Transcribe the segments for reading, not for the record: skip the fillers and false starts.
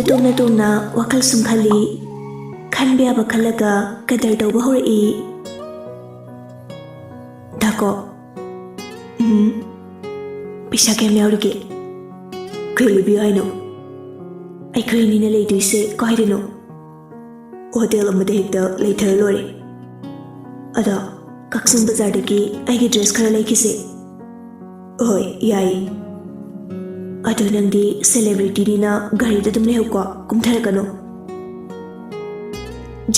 tongna wakal sumkhali khanbe aba khalaga kadar tawba hori dako pisa kem yaurige kheli bi aino ai khini na leidu se kaidino hotel amade hekta leithar lore ada Kaksin Bazaar dagi aigi dress khara laikise oi yai adu nangdi celebrity dina gari da dum lehko kumthar kano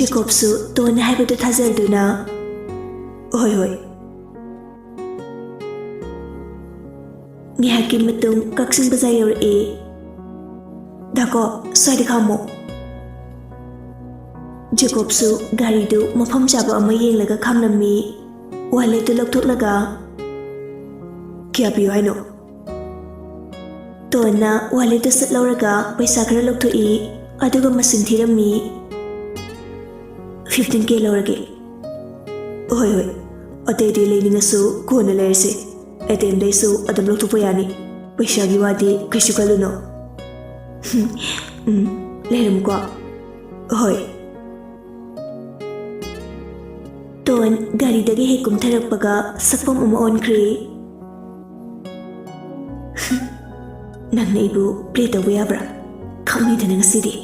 Jacob su to na haibadu thazal duna oi ni hakim matung Kaksin Bazaar yor dako sadi khamo Jacob su gari du mafam chaba ama yenglaga khamnami wallet tu loktholaga kya biyo haino to na wallet tu sat lauraga paisa khara lokthoi aduga masin thirami 15k laurage oi ate de leningasu kona lerse atem dai su adam lokthopya yani paisa gi wadi kaishu kaluno lerum ko oi Ton gari dagi hekum tharakpaga sakpam uma on kre nangna ibu play tawa yabra khami dana ngasidi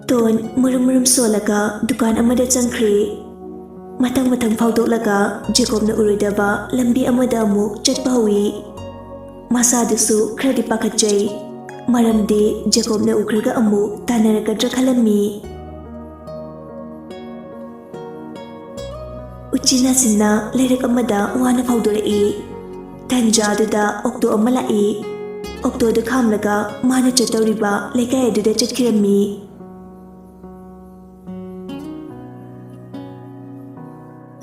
Ton murum solaga dukan amada changkre matang phawdoklaga Jacob na uridaba lambi amada amu chatpa hui masa dusu khradi pakhatjai maramde Jacob na ukraga amu tanaraga drakhalami Uchina sinna lerik amada wana phawdore tanja aduda okto amala okto du khamlaga mana chatawriba lekai aduda chatkirami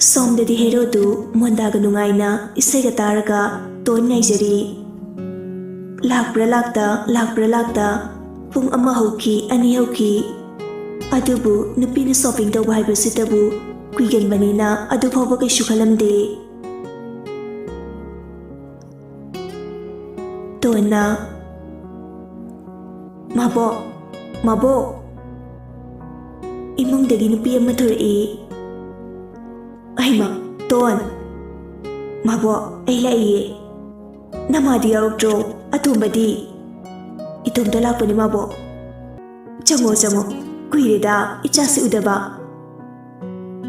somdadi hero du mondaga nungaina isaiga taraga ton ngaijari lakbra lakta pung ama hauki ani hauki adubu nupina shopping tawba haibasitabu Kuigan banina adu phawba kaishu khalamde Tona Mabo Imung dagi nupi ama thori Aima Ton Mabo ai lai Namadi yaukro atumbadi Itum dalakpani mabo Chango kuireda ichasi udaba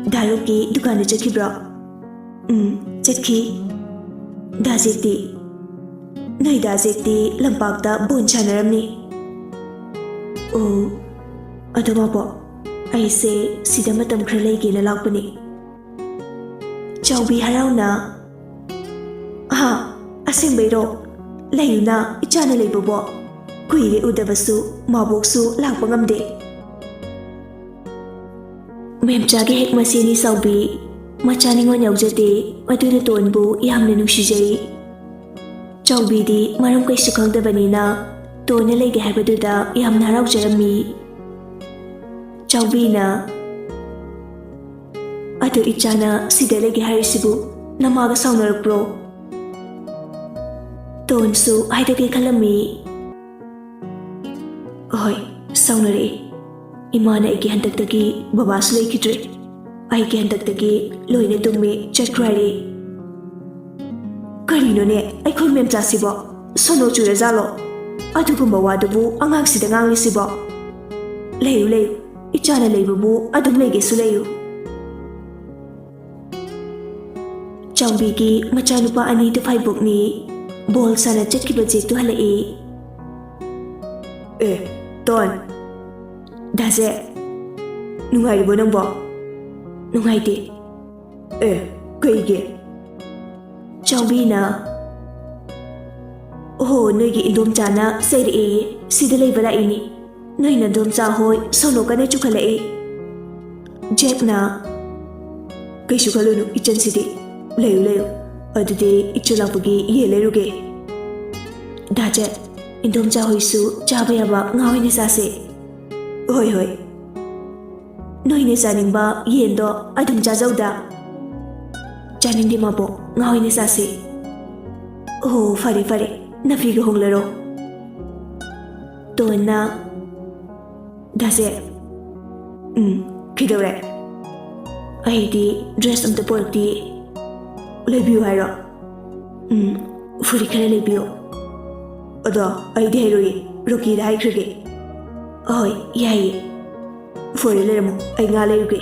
Daruki dukan chakibra chakhi dazeti nai dazeti lampakta bon chanaramni adama bo aise sida matam khra leige na lakpani chawbi harauna asing beiro leina ichana leibo kuire udabasu maboksu lakpangamde Memchage hek masini saubi machani ngon yaujate aduna tonbu yamna nungsijai chawbi di maram kaisu khangdabanina tona leige haibaduda yamna haraujarami chawbi na adu ichana sida leige hairisibu namaga saunarakpro tonsu haidage khalami oi saunare Imana igi handaktagi babasu leikidre aigi handaktagi loine tumi chakrari karino ne aikhoi memcha sibo sono chure zalo adugumba wadubu angangsida ngangli sibo leyu ichana leibubu adum leige su leyu chawbigi machanupa ani tu phaibokni bol sana chatkiba jektu halai ton Daze nungai bo nangbo nungai de kaige chawbi na noigi indom chana sairi sida leibala ini noina dom cha hoi solo kana chukhala Jack na kaishu khalunu ichan sidi leyu adude ichulapagi ye leruge Daje indom cha hoi su chaba yaba ngawi ni sase Hoi Noine zaningba yendo adum jazauda Janindi mabo ngawi ni sase fare nafiga honglaro Tona Dase Kidore Aidi dress of the porty Lebu Hiro Furikana Lebu Odo Aidi Heroi Roki the High Cricket Oi Yai For a lermo I galergre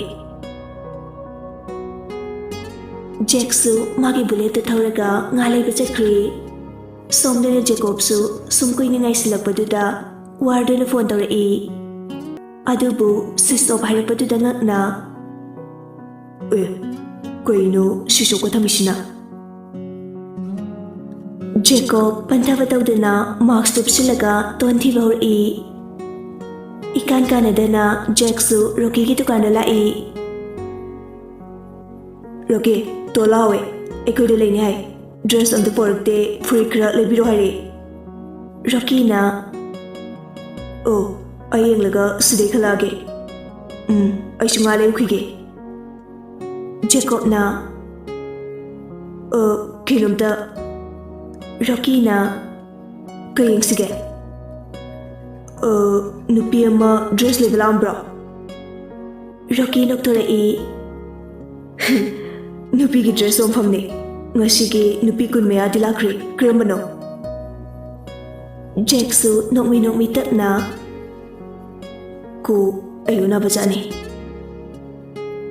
Jacksu Magi Bullet the Toraga Nale Bachakri Somdene Jacobsu Sumqueening Islapaduda Warden of Wonder E Adubu Sis of Hirapadudana Koino Shishokotamishina Jacob Pantavataudana Marks Tupsilaga 20 Bor E Ikan Kanadana Jacksu Roki Tukandala E Roki Tolawe Ekodulene Dress on the pork day Frikra Lebirohari Roki na Oh Ayang Laga Sidekalage Aishumale Ukige Jacob na Kilumta Roki na Kaying Sige Nupiama dress level ambra Roki Noctora E Nupi ki dress on famne Ngashigi Nupi kun mea dilakri Kramano Jacksu Nokmi tatna Ku Ayuna Bajani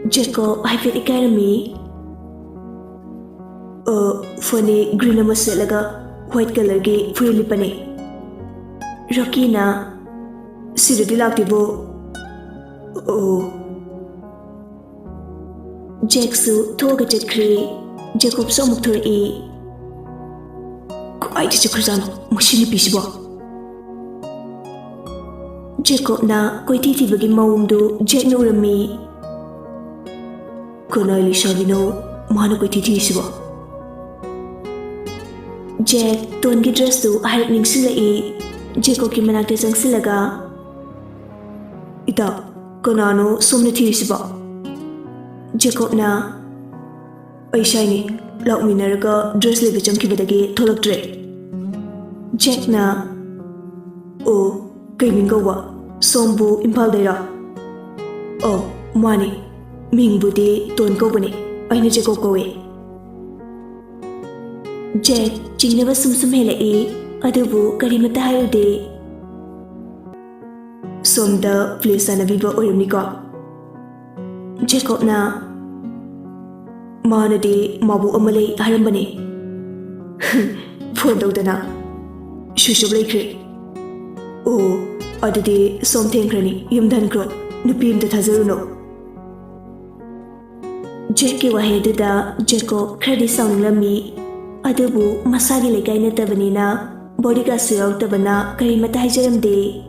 Jacob Hifit Academy Funny green Maselaga White color gi free lipane Roki na Sidati Laktibo Jacksu Toga Jetcree Jacob Somuktor E Kuai Chakrazano Mushini Pisbo Jacob na Koititi Bagi Maumdu Jack Norami Konali Shavino Mana Koititi Sibo Jack Tongi dress to Harap Ningsila E Jacob Kimanakta Sangsilaga Ita Konano Somnati Sibo Jacob na Ay shiny Lauk Minaraga dress lebe Chamkibadagi Tolak Dre Jack na Kaimingawa Sombu Impal Dera Mani Ming Budi Ton Kobani Aina Jacob Kowe Jack Jingnava Sumsum Hele E Adubu Karimata Hayude Somda Place Anaviva Orimiko Jacob na Manadi Mabu Amale Harambane Fondodana Shushub Lakri Adudi Something Granny Yumdan Gro Nupim the Tazaruno Jackie Wahedida Jacob Credi Sound Lami Adubu Masagi Legaina Tavanina Bodiga Sio Tavana Karimata Hijaramde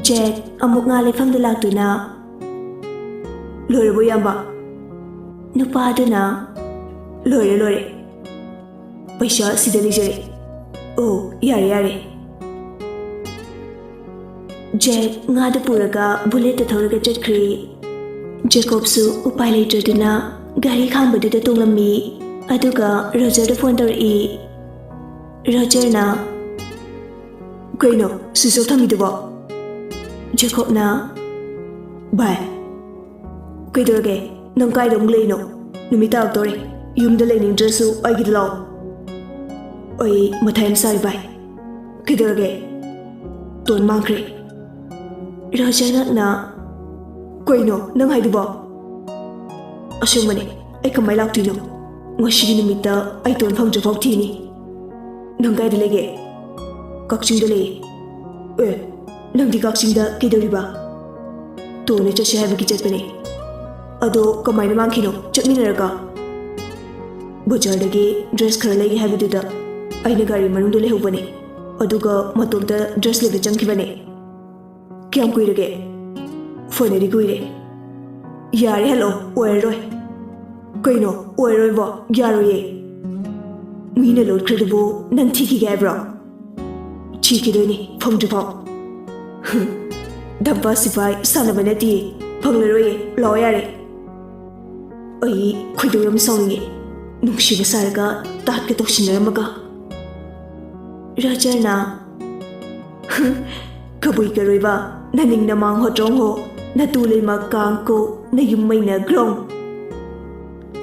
Jack Amukale from the Latuna Lore Boyamba Nupadana Lore Paisha Sidalijere Yare Jack Nadapuraga Bullet the Thoraga Jetcree Jacob Su Upile Jodina Gari Kambadu the Tolami Aduga Roger the Fonder E Roger na Koino Susotamiduba Jacob na Bye Kuidoge Nonkai Dongleno Numita Tori Yum the Lening Dressu I get low Oi Matayam Sari Bye Kuidoge Don Mankre Roger na Koino Nang Haiduba Asumani I come my luck to you Ngashigi Numita I don't found your tini Nongai the Lege Coxing the Lay Nang the Coxing the Kidoriba Tony just have a kitchen Ado Kamai Mankino Chutminaraga Butcher the gay dress curly have it up I negari Manundule Hubane Aduga Matumta dress like the chunky bane Kiam Quirege Foneri Guire Yari hello, Oeroi Koino, Oeroi Yaroye Mina Lord Credible, Nantiki Gabra Cheeky Doni, Pong to Pop Dabasify, son of a netty, Pongleroy, Lawyer Oi, Quidum Songi Nukshiva Saraga, Taka Toshinamaga Rajana Kabui karoiba naning namang ho trong ho na tulay magkang ko na yung may na grong.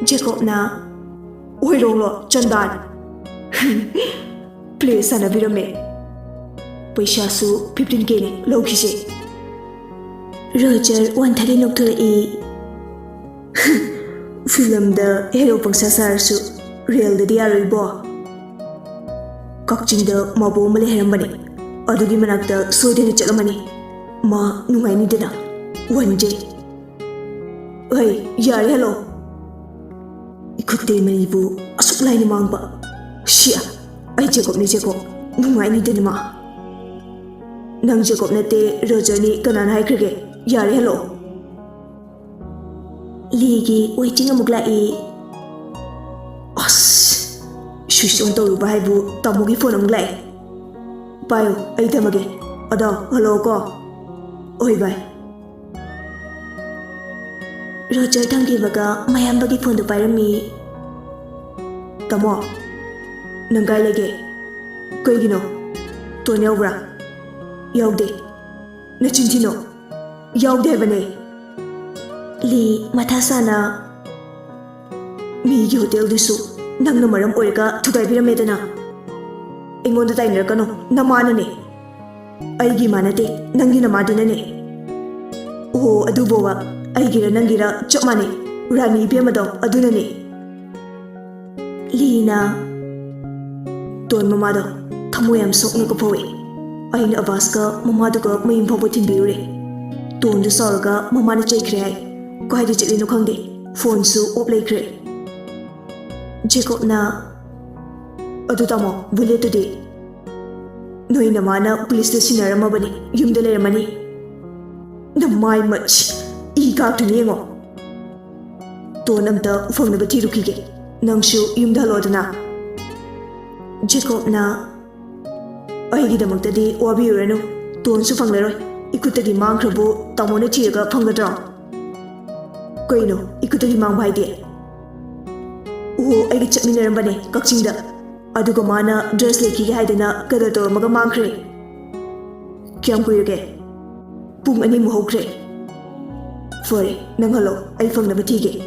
Jacob na Uy rong lo chandan. Play sana virame. Paisa su 15k ni low kise. Roger 130 noktura e. Film da hero pangsa sar su real da diary bo. Kakching da mabo male herambani. Adugi manakta soidene chalamani. Ma nungai ni dana. One day. Hey, yari hello. Ikutte manibu asuk lai ni mangba. Shia. Ay Jacob ni Jacob. Nungai ni dana ma. Nang Jacob na te Roger ni kanan hai krige. Yari hello. Ligi waiting amugla e. As. Switch on to rubai bu tamugi phone amugla e. Payo ay tamage. Ada hello ko. Oi bye. Roger tanggi baga mayam bagi phone do pairami. Tamo. Nangai lege. Koi gino. To nyawra. Yawde. Na chintino. Yawde bane. Li mathasana. Mi gi hotel disu. Nang na maram oirka thugai biramedana. Ingon da tainer kano namana ne. Aigi manate nangi namaduna ne. Oh adubowa aigira nangira chokmane rani bemado aduna ne. Lina ton mamado thamoyam sokna ko phowe. Aina abaska mamado ko mayim phobo thimbirure. Ton du sorga mamana chekre ai. Ko haidi chelino khangde phone su op lekre. Jacob na adu tamo bullet today. Noi namana police station aramabani yumda leramani. Na my much e ka tu nengo. To namta phone ba thiru kige. Nangshu yumda lodana. Jacob na aigi damakta di wabi uranu. Ton su phangleroi. Ikutagi mangkhrabu tamone thiga phanggadra. Koino ikutagi mang bhai de. Oh aigi chapminaramane kakchingda. Aduga mana dress leki haidana kada to maga mangkhre. Kyam kuirge? Pung ani mu hokre. Fore nang halo ai phang na bathige.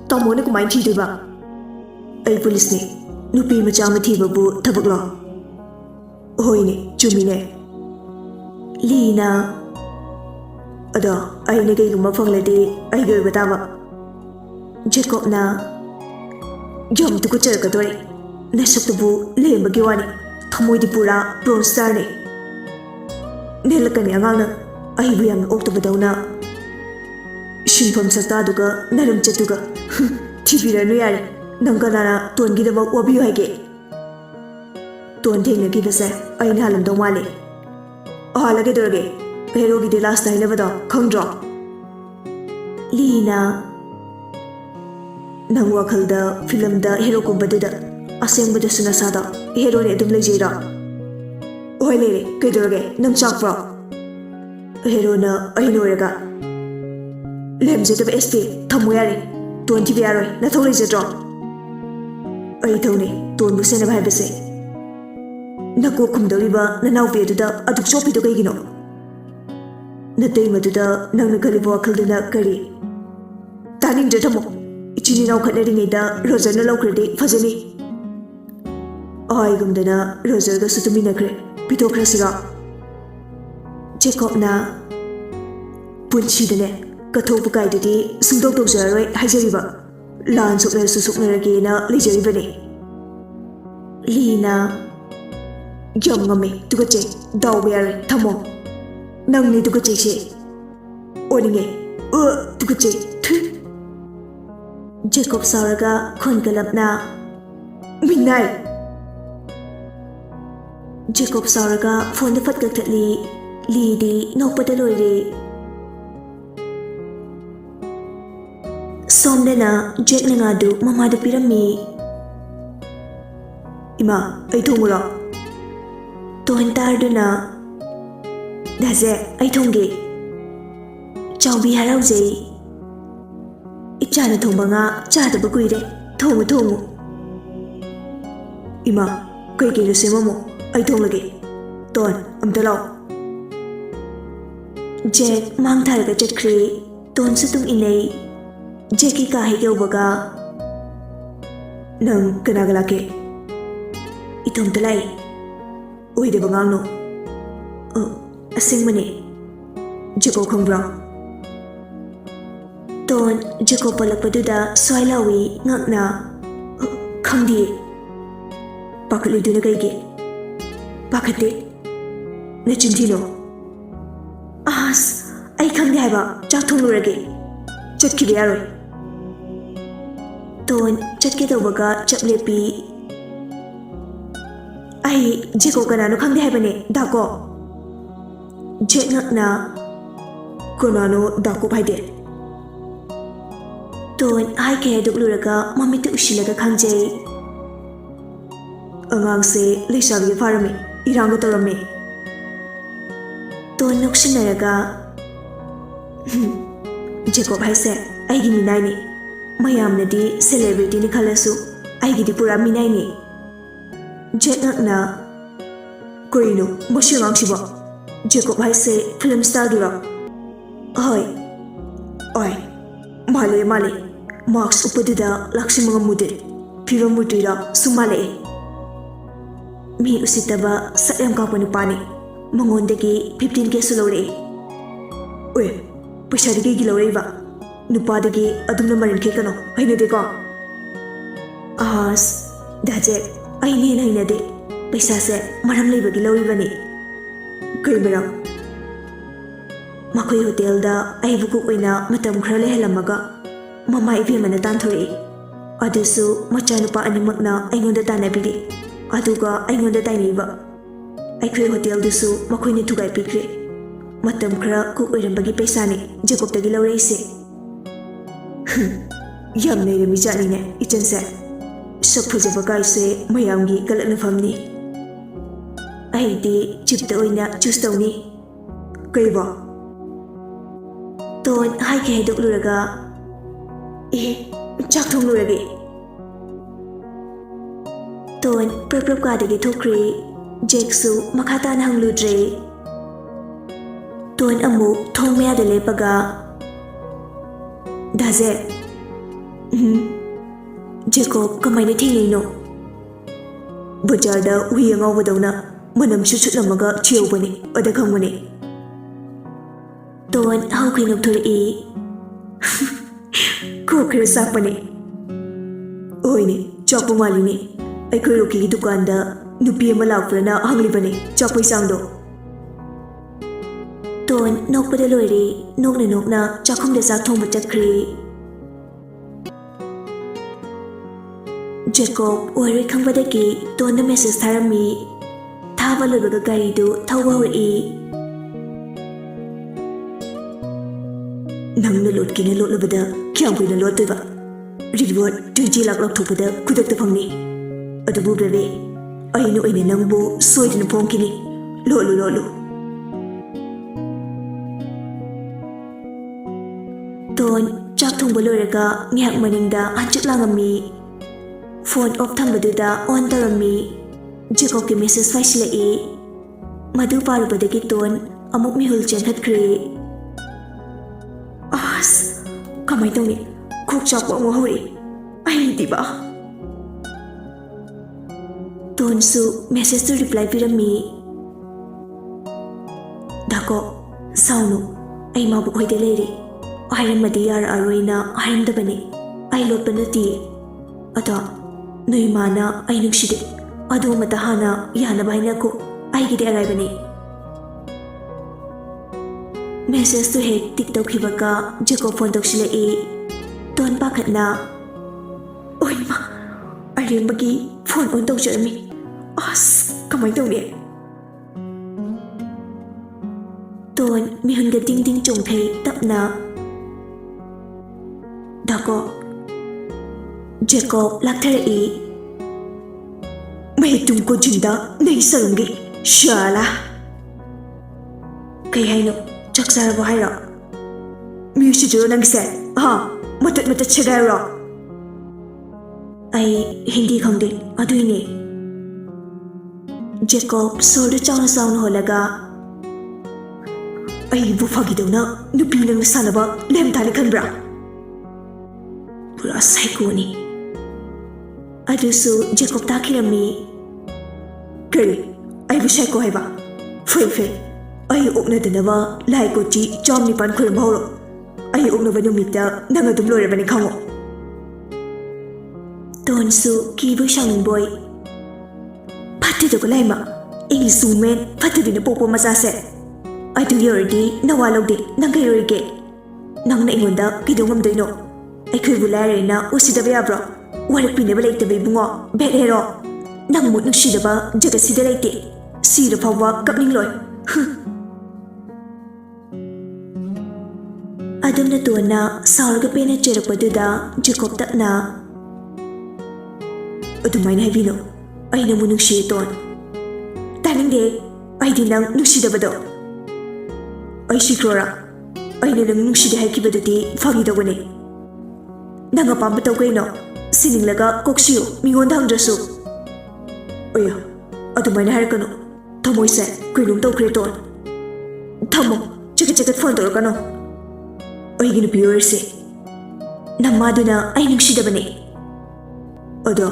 Tamo na kumai thi ba. Ai police ne nupi macha ma thi babu thabak lo. Hoi ne chumi ne. Lina ada ai ne kai guma phang le de ai ge bata ba. Jacob na jom tu ko char ka doi. Nasaktabu lembagi wani thamoi di pura bronze star ne nelakani angana aibu yam oktabadawna shinfam sakta duga naram chatuga thibira no yare nangana tongi da wabiyo hage ton thengna gi basa aina halam do male ahalage dorage hero gi de last time lebada khangdro Lina nang wakhalda film da hero ko badada aseng bada suna sada hero ne dum lejira oi le kai dorage nang chakwa hero na ai noraga lemje da st thamu yare 20 biaro na thole je dro ai thone ton bu sena bhai bese na ko kum doriba na naw pe da aduk chopi to kai gino na tei madu da nang na kali bo khal na kari taning je thamo ichini naw khatne ri da Roger na lokrede fajani ai gumdana Roger ga sutumi na kre pito krasira Jacob na punchi dane katho bukai dudi sungdok dok jaroi hajariba lan sukna rage na lejariba ne Lina jam ngame tugache daw yare thamo nang ni tugache che oninge tugache thu Jacob saraga khon kalapna minai Jacob saraga phone da fatka thatli li di nokpada loire somdena Jack nga du mama da pirami ima ai thongura ton tarduna daze ai thongge chawbi harauje ichana thongba nga cha da bakuire thongu ima kai ke semamo ai thonglage Ton, amtalaw. Jack mang tharaga chakre, Ton sa tung inay. Jackie kahit yaw baga. Nang kanagalaki. Itong talay. Uy, di ba nga no? Asing mani. Jaco khangbra. Ton, Jaco palakpaduda swailawi ngakna. Khangdi. Pakatludu na kaygi. Pakate. Nachintino. As, ay khangdi haiba. Chak thonglurage. Chatkibi yaroy. Ton, chatke tawbaga chaplepi. Ay, Jaco kanano khangdi haibane. Dako. Jack ngakna. Kanano dako bhaide. Ton, ay kaya dukluraga mamita ushilaga khangjay. Angang se leisabi farami. Iranga torami. Ton noksinaraga. Jacob haise, aigi minai ni. Mayam nadi celebrity ni khalasu. Aigi di pura minai ni. Jack ngakna. Koino, moshi ngang shiba. Jacob haise film star dura. Hoy. Oi. Male. Marks upaduda lakshi mga mudir. Pira mudira sumale. Mi usitaba sayang kapani pani. Mangondagi 15K sulore. Uy. Paisa dagi gilore ba? Nupa dagi adum na marin ke kano. Haina de ko. As. Daje. Ay na de. Paisa se maram lay ba gilore ba ni? Kay merang. Makoy hotel da ay bukuk oina matam khara lehalamaga. Mama ibi mana tanthori. Adusu macha nupa animak na aingonda tanabidi. Aduga aingonda tainiba. Aikhoy hotel dusu makoy ni thugai pikre. Matam khara kuk oirambagi paisa ni Jacob tagi laureise. Yam nei remi jani ne ichanse. Sak phajaba kaise mayamgi galakna famni. Aidi chipta oina choose tawni. Kaiba. Ton hai ke dukluraga. Chak thonglurage. Ton prap ka dagi thokre. Jack su makata na hangludre. Ton amu thong maya de lepaga. Daze. Jacob kamay na tingay no. Bajar da hui ang awa daw na manam susut na maga chiyaw ba ni adakang mani. Ton hau kay nagturi. Kukir sa pa ni. Oy ni, chak pumali ni. Ay koy roki dukanda nupi malawpra na hangli ba ni chak po isang do. Ton nok pada loiri nok na chakhum de sak thong bachak kri. Jacob oiri khangbadagi ton na message tharami. Thaba loibaga gari du thawba hori. Nang na lot kina lot labada kyang kuina lot toiba. Reward 20 lakh lak thokpada kudakta phangni. Adabu bebe ainu aine nangbu soidina phongkini. Lo. Ton chak thongba loiraga ngihak maningda anchuk langami. Phone off thambaduda on tarami. Jacob ki message faisila Madu parubadagi ton amuk mihul chenkhatkre. As kamay tawni kuk chak wa mo hori. Ay di ba? Ton su message to reply pirami. Dako saunu ay mabuk hoy deleri. Ayram madiyar aroina ayram dabani. Ay lot panati. Ata noy mana ay nugshide. Ado matahana yana bahina ko ay gide araybani. Message to hek tiktok hibaka Jacob phone toksila Ton pakat na. Oy ma, arim bagi phone on tokjarami. As kamay daw ni. Ton mihun ga ding chong thay tap na. Dako Jacob lakthara May tungko jinda na isarungi. Shala. Kay hayno, chaksara ba hayra? Music juro nang se. Matat siya ro. Ay hindi khangdi. Aduy ni. Jacob sold chawna chawna holaga ai bu fagidona nupi nang sanaba lem tali khanbra pura psycho ni adusu Jacob takhiramni kari ai bu psycho haiba fei ai okna danaba lai ko chi chomni pan khuram horo ai okna ba numita nanga dum lore bani khango tonsu ki bu shangin boy patti to laima ing sumen patti dina popo maza se adu yordi nawalogdi nangai roige nangna ingonda kidongam doino ai khoi bulare na usida ba bro warak pine ba leite be bungo bedero nang mut nushida ba jaga sida leite sira phawa kapning loy adamna tona saurga pena cherakpaduda Jacob takna adumaina haibino aina mu nungshi ton taningde aidi nang nushidabado ai shikrora aina nang nushide haikibadudi fagidogane nanga pamba tawgaino sininglaga koksiyo mingonda hangdrasu oya adumaina harakano thamoise kuinum tawkre ton thamo chagat phone torkano aigi nupi oirse namaduna ai nungshidabane odo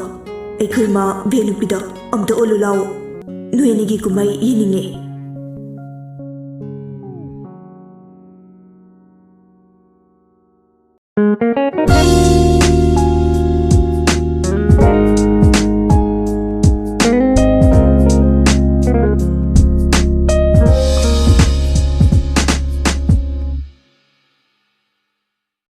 ai ma benu pida amta olu lao nuenigi kumai yininge